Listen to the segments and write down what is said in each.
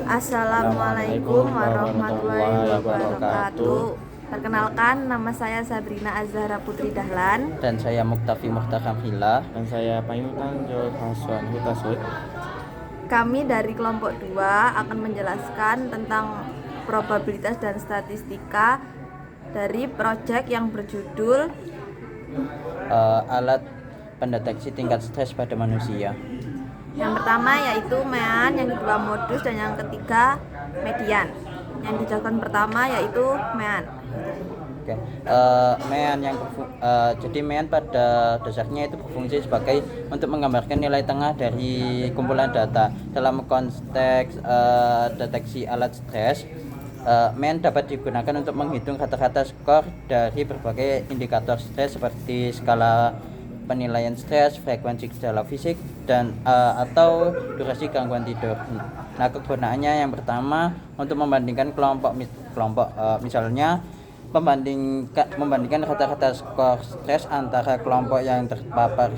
Assalamualaikum warahmatullahi wabarakatuh. Perkenalkan, nama saya Sabrina Azhara Putri Dahlan. Dan saya Muktafi Muhtakam Hila. Dan saya Payutan Jol Haswan Hutasud. Kami dari kelompok 2 akan menjelaskan tentang probabilitas dan statistika dari proyek yang berjudul Alat pendeteksi tingkat stres pada manusia. Yang pertama yaitu MEAN, yang kedua modus, dan yang ketiga median. Yang dijelaskan pertama yaitu MEAN. Oke. MEAN jadi MEAN pada dasarnya itu berfungsi sebagai untuk menggambarkan nilai tengah dari kumpulan data. Dalam konteks deteksi alat stres, MEAN dapat digunakan untuk menghitung rata-rata skor dari berbagai indikator stres seperti skala penilaian stres, frekuensi gejala fisik, dan atau durasi gangguan tidur. Nah, kegunaannya yang pertama untuk membandingkan kelompok, misalnya membandingkan rata-rata skor stres antara kelompok yang terpapar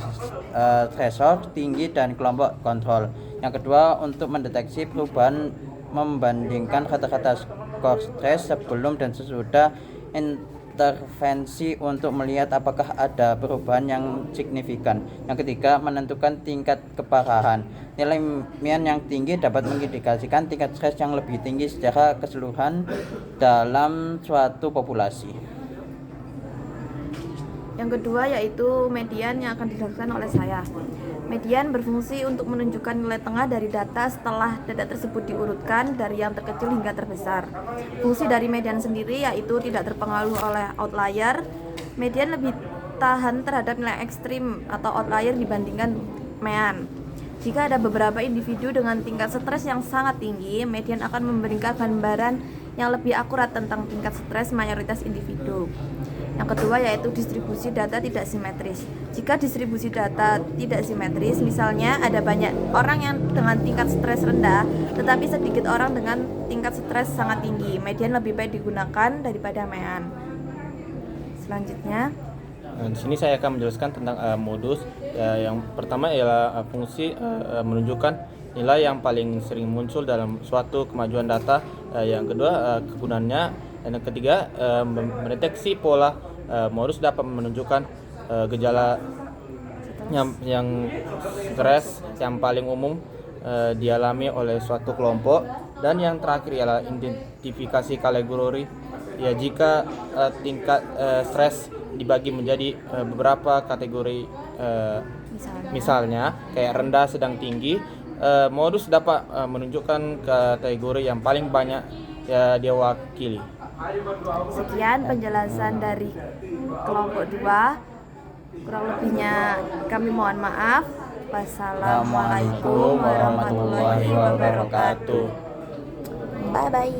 stresor tinggi dan kelompok kontrol. Yang kedua, untuk mendeteksi perubahan membandingkan rata-rata skor stres sebelum dan sesudah intervensi untuk melihat apakah ada perubahan yang signifikan. Yang ketiga, menentukan tingkat keparahan. Nilai MEAN yang tinggi dapat mengindikasikan tingkat stres yang lebih tinggi secara keseluruhan dalam suatu populasi. Yang kedua yaitu median, yang akan dijelaskan oleh saya. Median berfungsi untuk menunjukkan nilai tengah dari data setelah data tersebut diurutkan dari yang terkecil hingga terbesar. Fungsi dari median sendiri yaitu tidak terpengaruh oleh outlier. Median lebih tahan terhadap nilai ekstrim atau outlier dibandingkan MEAN. Jika ada beberapa individu dengan tingkat stres yang sangat tinggi, median akan memberikan gambaran yang lebih akurat tentang tingkat stres mayoritas individu. Yang kedua yaitu distribusi data tidak simetris. Jika distribusi data tidak simetris, misalnya ada banyak orang yang dengan tingkat stres rendah, tetapi sedikit orang dengan tingkat stres sangat tinggi, median lebih baik digunakan daripada MEAN. Selanjutnya, di sini saya akan menjelaskan tentang modus. Yang pertama ialah fungsi menunjukkan nilai yang paling sering muncul dalam suatu kemajuan data. Yang kedua, kegunaannya. Dan yang ketiga, mendeteksi pola. Modus dapat menunjukkan gejala yang stres yang paling umum dialami oleh suatu kelompok. Dan yang terakhir ialah identifikasi kategori. Ya, jika tingkat stres dibagi menjadi beberapa kategori, misalnya kayak rendah, sedang, tinggi, modus dapat menunjukkan kategori yang paling banyak diwakili. Sekian penjelasan dari kelompok 2. Kurang lebihnya kami mohon maaf. Wassalamualaikum warahmatullahi wabarakatuh. Bye bye.